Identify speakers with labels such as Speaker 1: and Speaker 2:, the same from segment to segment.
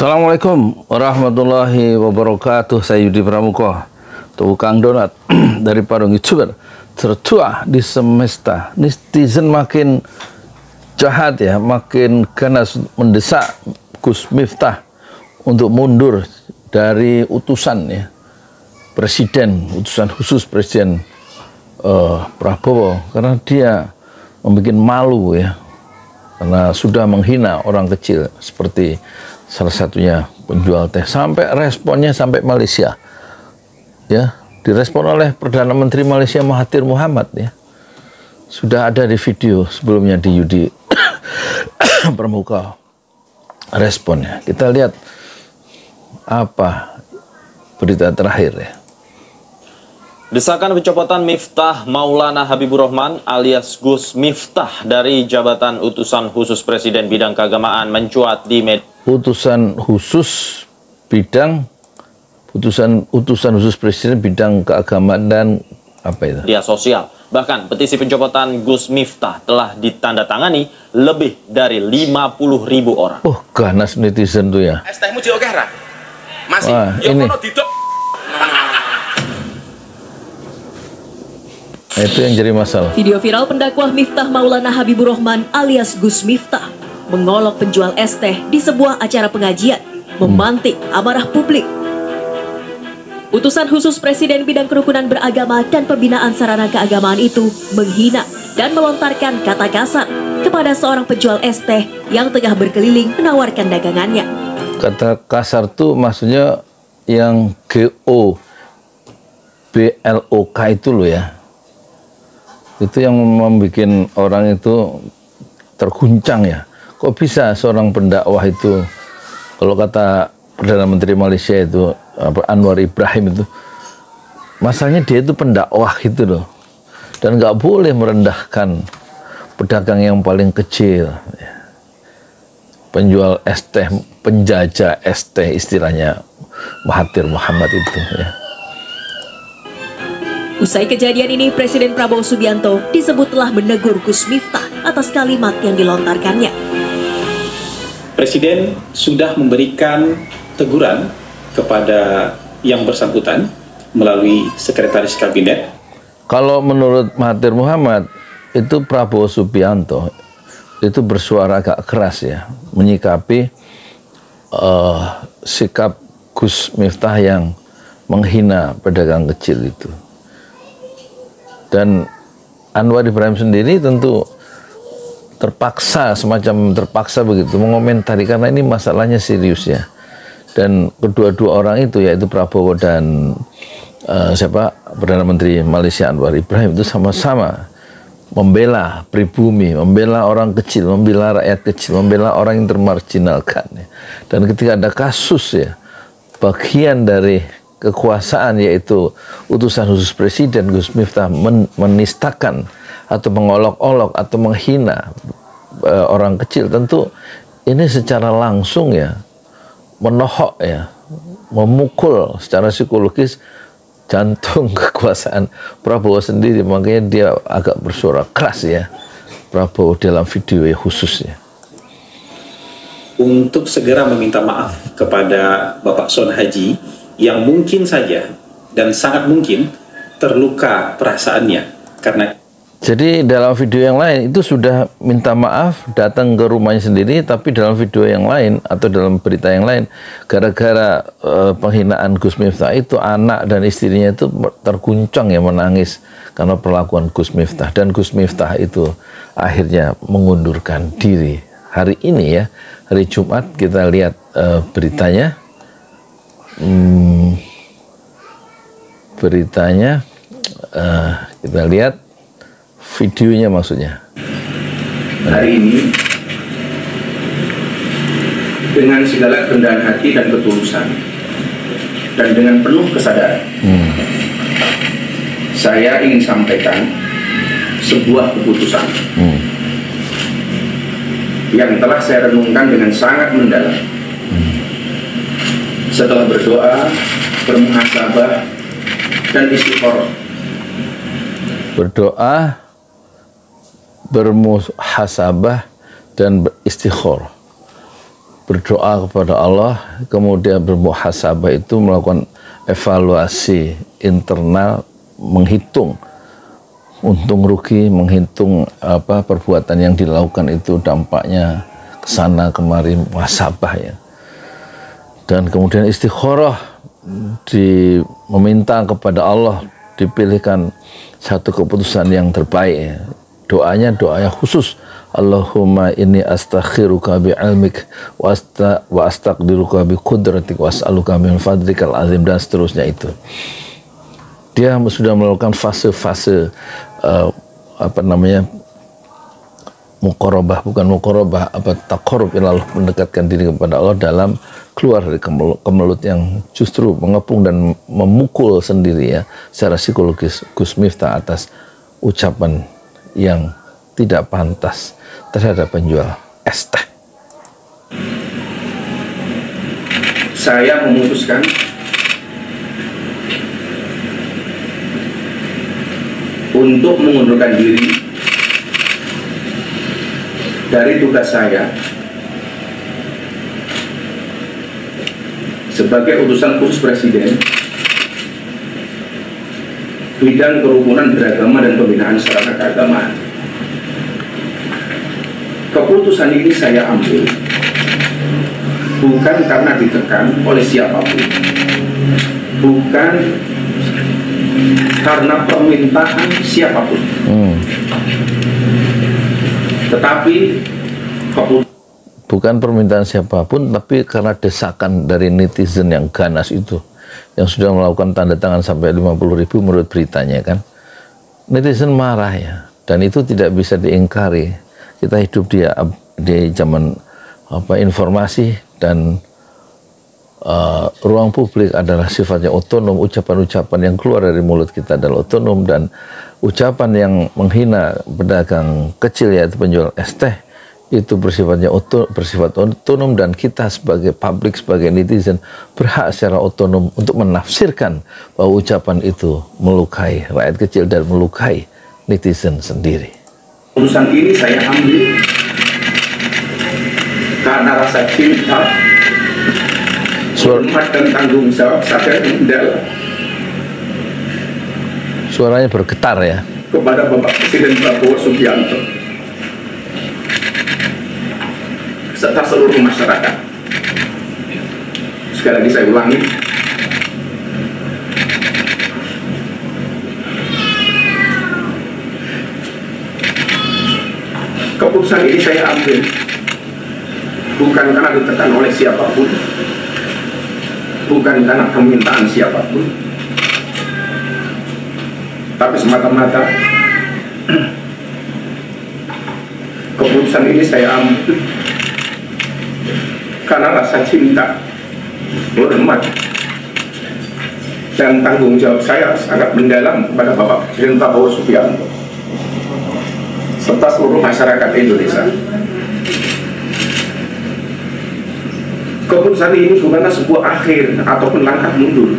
Speaker 1: Assalamualaikum warahmatullahi wabarakatuh. Saya Yudi Pramuko, tukang donat dari Parung YouTuber tertua di semesta. Netizen makin jahat ya, makin ganas mendesak Gus Miftah untuk mundur dari utusan ya presiden, utusan khusus presiden Prabowo, karena dia membuat malu ya, karena sudah menghina orang kecil seperti salah satunya penjual teh, sampai responnya sampai Malaysia ya, direspon oleh Perdana Menteri Malaysia Mahathir Mohamad ya. Sudah ada di video sebelumnya di Yudi Pramuka responnya. Kita lihat apa berita terakhir ya.
Speaker 2: Desakan pencopotan Miftah Maulana Habibur Rahman alias Gus Miftah dari jabatan utusan khusus Presiden bidang keagamaan mencuat di media.
Speaker 1: Utusan khusus Presiden bidang keagamaan dan apa itu?
Speaker 2: Media sosial. Bahkan petisi pencopotan Gus Miftah telah ditandatangani lebih dari 50.000 orang.
Speaker 1: Oh, ganas netizen tuh ya.
Speaker 3: Estehmu jauh kah, masih.
Speaker 1: Wah, ini. Itu yang jadi masalah.
Speaker 4: Video viral pendakwah Miftah Maulana Habibur Rahman alias Gus Miftah mengolok penjual es teh di sebuah acara pengajian, memantik amarah publik. Utusan khusus Presiden bidang kerukunan beragama dan pembinaan sarana keagamaan itu menghina dan melontarkan kata kasar kepada seorang penjual es teh yang tengah berkeliling menawarkan dagangannya.
Speaker 1: Kata kasar tuh maksudnya yang GOBLOK itu loh ya. Itu yang membuat orang itu terguncang ya. Kok bisa seorang pendakwah itu, kalau kata Perdana Menteri Malaysia itu Anwar Ibrahim itu, masalahnya dia itu pendakwah gitu loh, dan nggak boleh merendahkan pedagang yang paling kecil, penjual es teh, penjajah es teh istilahnya Mahathir Mohamad itu ya.
Speaker 4: Usai kejadian ini, Presiden Prabowo Subianto disebut telah menegur Gus Miftah atas kalimat yang dilontarkannya.
Speaker 5: Presiden sudah memberikan teguran kepada yang bersangkutan melalui Sekretaris Kabinet.
Speaker 1: Kalau menurut Mahathir Mohamad, itu Prabowo Subianto itu bersuara agak keras ya, menyikapi sikap Gus Miftah yang menghina pedagang kecil itu. Dan Anwar Ibrahim sendiri tentu terpaksa, semacam terpaksa begitu mengomentari, karena ini masalahnya serius ya. Dan kedua-dua orang itu, yaitu Prabowo dan Perdana Menteri Malaysia Anwar Ibrahim, itu sama-sama membela pribumi, membela orang kecil, membela rakyat kecil, membela orang yang termarginalkan ya. Dan ketika ada kasus ya, bagian dari kekuasaan yaitu utusan khusus Presiden, Gus Miftah menistakan atau mengolok-olok atau menghina orang kecil, tentu ini secara langsung ya menohok ya, memukul secara psikologis jantung kekuasaan Prabowo sendiri. Makanya dia agak bersuara keras ya, Prabowo dalam video khususnya,
Speaker 5: untuk segera meminta maaf kepada Bapak Son Haji yang mungkin saja dan sangat mungkin terluka perasaannya karena.
Speaker 1: Jadi dalam video yang lain itu sudah minta maaf, datang ke rumahnya sendiri, tapi dalam video yang lain atau dalam berita yang lain, gara-gara penghinaan Gus Miftah itu, anak dan istrinya itu terguncang ya, menangis karena perlakuan Gus Miftah, dan Gus Miftah itu akhirnya mengundurkan diri hari ini ya, hari Jumat. Kita lihat beritanya. Kita lihat videonya maksudnya.
Speaker 6: Hari ini dengan segala kerendahan hati dan ketulusan dan dengan penuh kesadaran, saya ingin sampaikan sebuah keputusan yang telah saya renungkan dengan sangat mendalam. Setelah berdoa, bermuhasabah, dan istighfar.
Speaker 1: Berdoa, bermuhasabah, dan beristighfar. berdoa kepada Allah, kemudian bermuhasabah itu melakukan evaluasi internal, menghitung untung rugi, menghitung apa perbuatan yang dilakukan itu dampaknya kesana kemari, muhasabah ya. Dan kemudian istikharah, meminta kepada Allah dipilihkan satu keputusan yang terbaik ya. Doanya khusus, Allahumma inni astakhiruka bi'ilmik wa astaqdiruka bi qudratik wa as'aluka min fadlikal azim, dan seterusnya itu. Dia sudah melakukan fase-fase muqarabah, bukan muqarabah, taqarrub ilallah, mendekatkan diri kepada Allah dalam keluar dari kemelut yang justru mengepung dan memukul sendiri ya secara psikologis Gus Miftah atas ucapan yang tidak pantas terhadap penjual es teh.
Speaker 6: Saya memutuskan untuk mengundurkan diri dari tugas saya sebagai utusan khusus Presiden bidang kerukunan beragama dan pembinaan sarana keagamaan. Keputusan ini saya ambil bukan karena ditekan oleh siapapun, bukan karena permintaan siapapun, tetapi
Speaker 1: bukan permintaan siapapun, tapi karena desakan dari netizen yang ganas itu, yang sudah melakukan tanda tangan sampai 50.000 menurut beritanya kan. Netizen marah ya, dan itu tidak bisa diingkari. Kita hidup di zaman informasi, dan ruang publik adalah sifatnya otonom. Ucapan-ucapan yang keluar dari mulut kita adalah otonom, dan ucapan yang menghina pedagang kecil yaitu penjual es teh itu bersifat otonom, dan kita sebagai publik, sebagai netizen berhak secara otonom untuk menafsirkan bahwa ucapan itu melukai rakyat kecil dan melukai netizen sendiri.
Speaker 6: Urusan ini saya ambil karena rasa cinta, hormat dan tanggung jawab saya mendalam.
Speaker 1: Suaranya bergetar ya.
Speaker 6: Kepada Bapak Presiden Prabowo Subianto serta seluruh masyarakat. Sekali lagi saya ulangi, keputusan ini saya ambil bukan karena ditekan oleh siapapun, bukan karena permintaan siapapun, tapi semata-mata keputusan ini saya ambil karena rasa cinta, hormat, dan tanggung jawab saya sangat mendalam kepada Bapak Presiden Prabowo Subianto serta seluruh masyarakat Indonesia. Keputusan ini bukanlah sebuah akhir ataupun langkah mundur,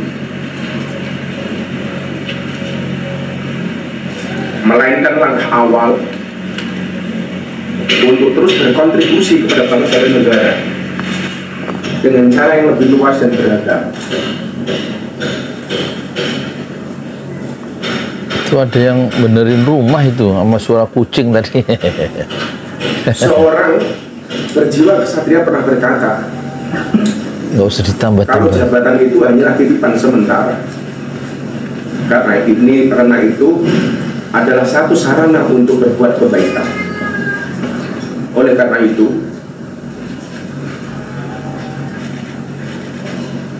Speaker 6: melainkan langkah awal untuk terus berkontribusi kepada bangsa dan negara dengan cara yang lebih luas dan beragam.
Speaker 1: Itu ada yang benerin rumah itu sama suara kucing tadi.
Speaker 6: Seorang berjiwa kesatria pernah berkata,
Speaker 1: nggak usah ditambah-tambah.
Speaker 6: Kalau jabatan itu hanyalah titipan sementara. Karena itu adalah satu sarana untuk berbuat kebaikan. Oleh karena itu,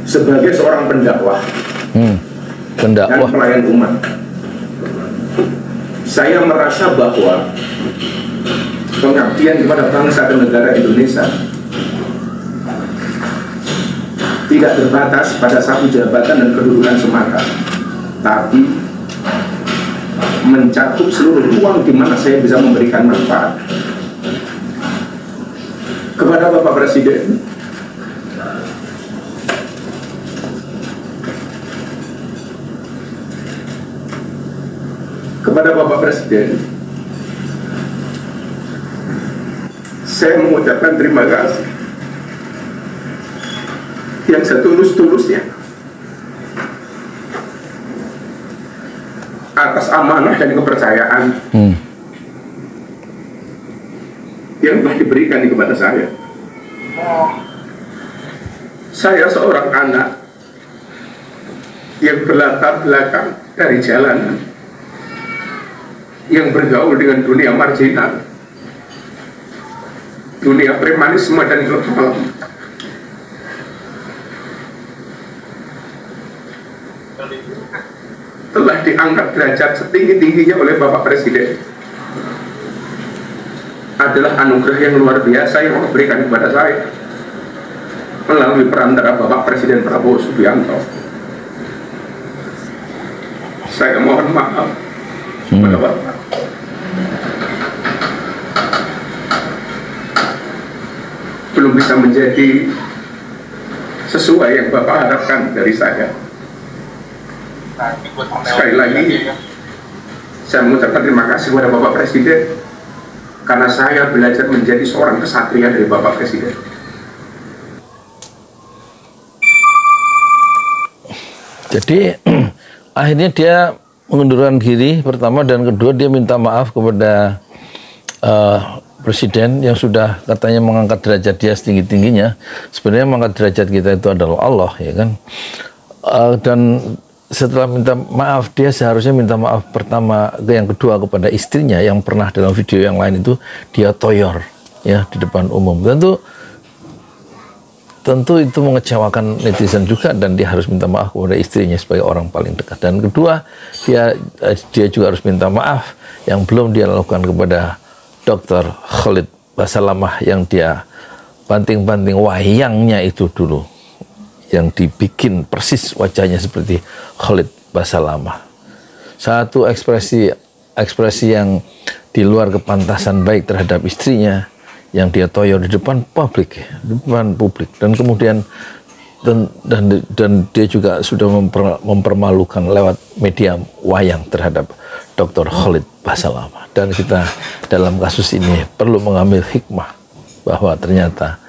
Speaker 6: sebagai seorang pendakwah dan pelayan umat, saya merasa bahwa pengabdian kepada bangsa dan negara Indonesia tidak terbatas pada satu jabatan dan kedudukan semata, tapi mencakup seluruh ruang di mana saya bisa memberikan manfaat. Kepada Bapak Presiden, saya mengucapkan terima kasih yang setulus-tulusnya atas amanah dan kepercayaan yang telah diberikan kepada saya. Saya seorang anak yang berlatar belakang dari jalanan, yang bergaul dengan dunia marginal, dunia premanisme dan klub malam. Telah diangkat derajat setinggi-tingginya oleh Bapak Presiden. Adalah anugerah yang luar biasa yang Allah berikan kepada saya melalui perantara Bapak Presiden Prabowo Subianto. Saya mohon maaf kepada Bapak. Belum bisa menjadi sesuai yang Bapak harapkan dari saya. Sekali lagi, saya mengucapkan terima kasih kepada Bapak Presiden karena saya belajar menjadi seorang kesatria dari Bapak Presiden.
Speaker 1: Jadi akhirnya dia mengundurkan diri pertama, dan kedua dia minta maaf kepada Presiden yang sudah katanya mengangkat derajat dia setinggi-tingginya. Sebenarnya mengangkat derajat kita itu adalah Allah, ya kan? Dan setelah minta maaf, dia seharusnya minta maaf pertama, yang kedua kepada istrinya yang pernah dalam video yang lain itu dia toyor ya di depan umum. Tentu itu mengecewakan netizen juga, dan dia harus minta maaf kepada istrinya sebagai orang paling dekat. Dan kedua, dia juga harus minta maaf yang belum dia lakukan kepada Dr. Khalid Basalamah yang dia banting-banting wayangnya itu dulu, yang dibikin persis wajahnya seperti Khalid Basalamah. Satu ekspresi yang di luar kepantasan baik terhadap istrinya, yang dia toyor di depan publik, dan kemudian dan dia juga sudah mempermalukan lewat media wayang terhadap Dr. Khalid Basalamah. Dan kita dalam kasus ini perlu mengambil hikmah bahwa ternyata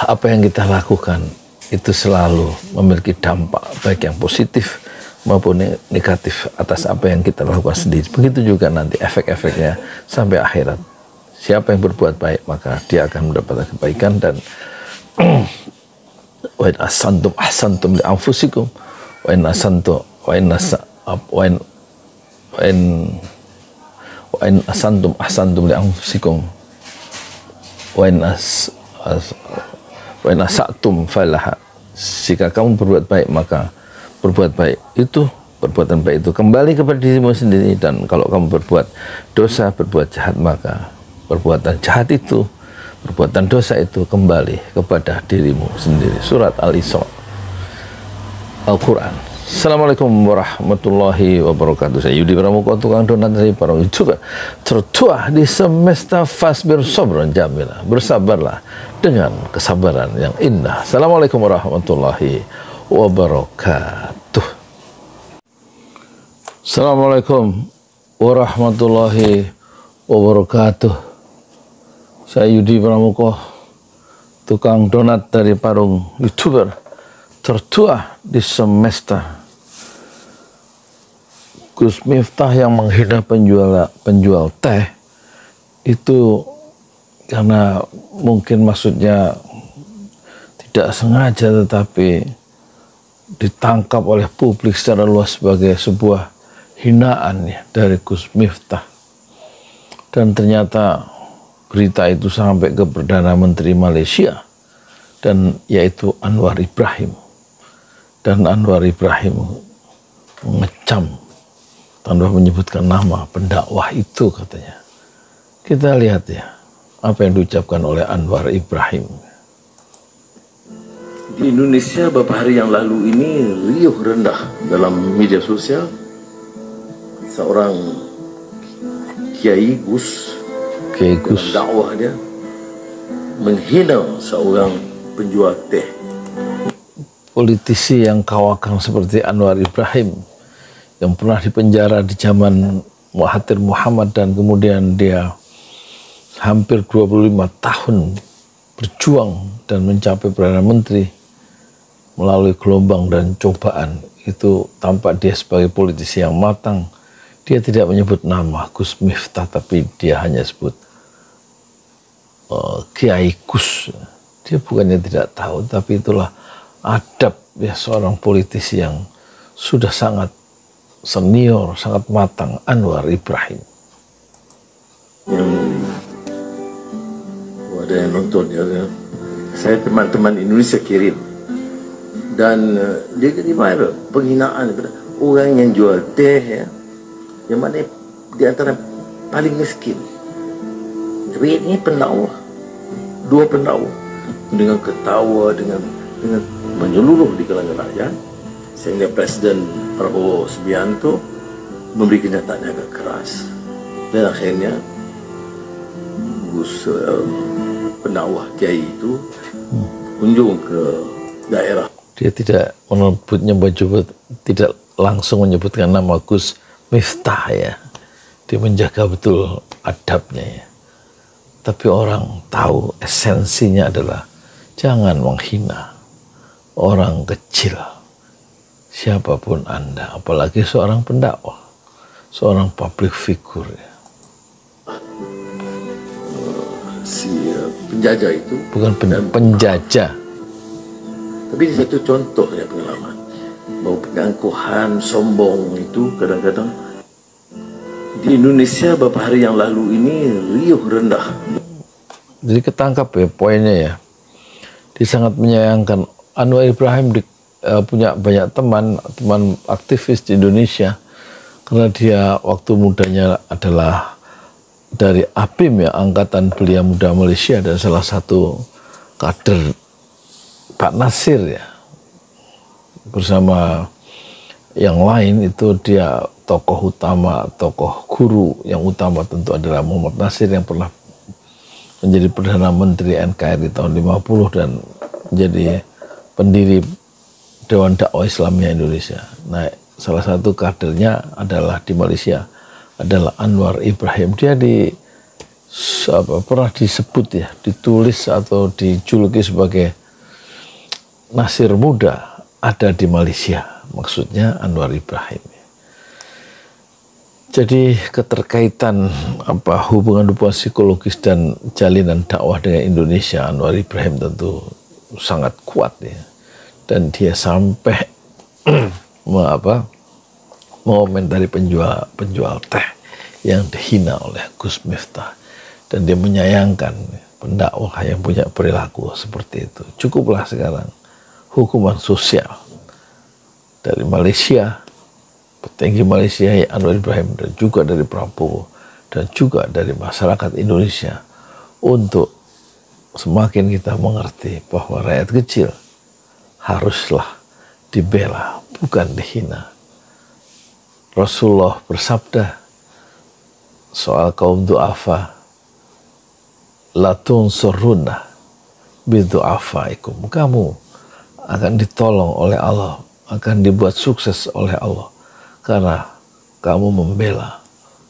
Speaker 1: apa yang kita lakukan itu selalu memiliki dampak baik yang positif maupun negatif atas apa yang kita lakukan sendiri. Begitu juga nanti efek-efeknya sampai akhirat. Siapa yang berbuat baik maka dia akan mendapatkan kebaikan. Dan wa in ahsantum li anfusikum wa in asantum ahsantum li anfusikum wa in asatum falaha. Jika kamu berbuat baik maka berbuat baik itu, perbuatan baik itu kembali kepada dirimu sendiri, dan kalau kamu berbuat dosa, berbuat jahat, maka perbuatan jahat itu, perbuatan dosa itu kembali kepada dirimu sendiri. Surat Al-Isra, Al-Quran. Assalamualaikum warahmatullahi wabarakatuh. Saya Yudi Pramuko, tukang donat dari para YouTuber tertua di semesta. Fasbir sabran jamila, bersabarlah dengan kesabaran yang indah. Assalamualaikum warahmatullahi wabarakatuh. Assalamualaikum warahmatullahi wabarakatuh. Saya Yudi Pramuko, tukang donat dari Parung, YouTuber tertua di semesta. Gus Miftah yang menghina penjual teh itu karena mungkin maksudnya tidak sengaja, tetapi ditangkap oleh publik secara luas sebagai sebuah hinaan ya, dari Gus Miftah. Dan ternyata berita itu sampai ke Perdana Menteri Malaysia, dan yaitu Anwar Ibrahim. Dan Anwar Ibrahim mengecam tanpa menyebutkan nama pendakwah itu, katanya. Kita lihat ya apa yang diucapkan oleh Anwar Ibrahim.
Speaker 7: Di Indonesia beberapa hari yang lalu ini riuh rendah dalam media sosial seorang Kiai Gus dakwahnya menghina seorang penjual teh.
Speaker 1: Politisi yang kawakan seperti Anwar Ibrahim yang pernah dipenjara di zaman Mahathir Muhammad, dan kemudian dia hampir 25 tahun berjuang dan mencapai Perdana Menteri melalui gelombang dan cobaan, itu tampak dia sebagai politisi yang matang. Dia tidak menyebut nama Gus Miftah, tapi dia hanya sebut Kiai Gus. Dia bukannya tidak tahu, tapi itulah adab ya seorang politisi yang sudah sangat senior, sangat matang, Anwar Ibrahim.
Speaker 7: Ada yang nonton ya, saya teman-teman Indonesia kirim, dan dia jadi viral penghinaan kepada orang yang jual teh ya, yang mana di antara paling miskin. Tapi ini pendakwah, dua pendakwah dengan ketawa, dengan menyeluruh di kalangan rakyat, sehingga Presiden Prabowo Subianto memberi kenyataan yang agak keras, dan akhirnya Gus pendakwah Kiai itu kunjung ke daerah.
Speaker 1: Dia tidak tidak langsung menyebutkan nama Gus Miftah ya. Dia menjaga betul adabnya ya. Tapi orang tahu esensinya adalah jangan menghina orang kecil, siapapun Anda, apalagi seorang pendakwah, seorang public figure ya.
Speaker 7: Si penjajah itu
Speaker 1: bukan penjajah,
Speaker 7: tapi di satu contoh ya pengalaman bahwa pengangkuhan sombong itu kadang-kadang di Indonesia beberapa hari yang lalu ini riuh rendah.
Speaker 1: Jadi ketangkap ya poinnya ya. Dia sangat menyayangkan. Anwar Ibrahim punya banyak teman aktivis di Indonesia karena dia waktu mudanya adalah dari APIM ya, Angkatan Belia Muda Malaysia, dan salah satu kader Pak Nasir ya. Bersama yang lain itu dia tokoh utama, tokoh guru yang utama tentu adalah Muhammad Nasir yang pernah menjadi Perdana Menteri NKRI tahun 50 dan menjadi pendiri Dewan Dakwah Islamiyah Indonesia. Nah, salah satu kadernya adalah di Malaysia adalah Anwar Ibrahim. Dia pernah disebut ya, ditulis atau dijuluki sebagai Nasir muda ada di Malaysia. Maksudnya Anwar Ibrahim. Jadi keterkaitan hubungan psikologis dan jalinan dakwah dengan Indonesia, Anwar Ibrahim tentu sangat kuat ya. Dan dia sampai mengomentari penjual teh yang dihina oleh Gus Miftah, dan dia menyayangkan pendakwah yang punya perilaku seperti itu. Cukuplah sekarang hukuman sosial dari Malaysia, petinggi Malaysia Anwar Ibrahim, dan juga dari Prabowo, dan juga dari masyarakat Indonesia, untuk semakin kita mengerti bahwa rakyat kecil haruslah dibela, bukan dihina. Rasulullah bersabda soal kaum du'afa, la tunsurunna bidu'afaikum, kamu akan ditolong oleh Allah, akan dibuat sukses oleh Allah karena kamu membela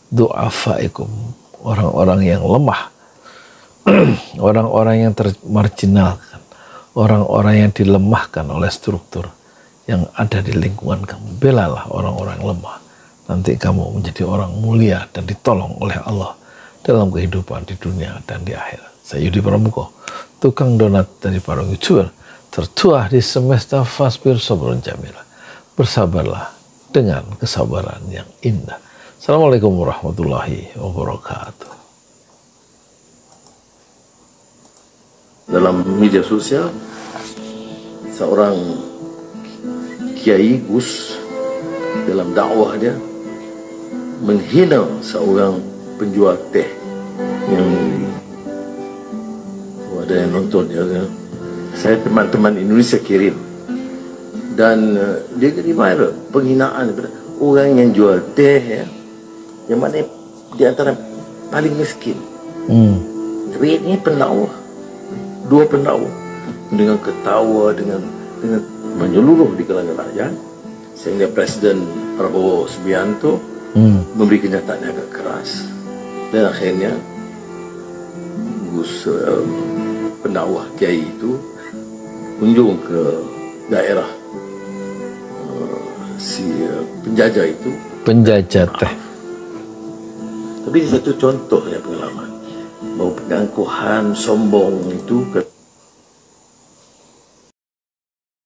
Speaker 1: du'afaikum, orang-orang yang lemah, orang-orang yang termarginalkan, orang-orang yang dilemahkan oleh struktur yang ada di lingkungan kamu. Belalah orang-orang lemah, nanti kamu menjadi orang mulia dan ditolong oleh Allah dalam kehidupan di dunia dan di akhirat. Saya Yudi Pramuko, tukang donat dari Parung Jual, tertua di semesta Fasbir Sabrun Jamila. Bersabarlah dengan kesabaran yang indah. Assalamualaikum warahmatullahi wabarakatuh.
Speaker 7: Dalam media sosial, seorang Kiai Gus dalam dakwah dia menghina seorang penjual teh yang ada yang nonton ya. Saya teman-teman Indonesia kirim, dan dia jadi viral penghinaan kepada orang yang jual teh ya, yang mana di antara paling miskin. Tapi ini pendakwah, dua pendakwah dengan ketawa, dengan menyeluruh di kalangan rakyat, sehingga Presiden Prabowo Subianto memberi kenyataan yang agak keras, dan akhirnya Gus pendakwah kiai itu kunjung ke daerah si penjajah itu.
Speaker 1: Penjajah teh.
Speaker 7: Tapi satu contoh ya pengalaman bahwa penangkuhan sombong itu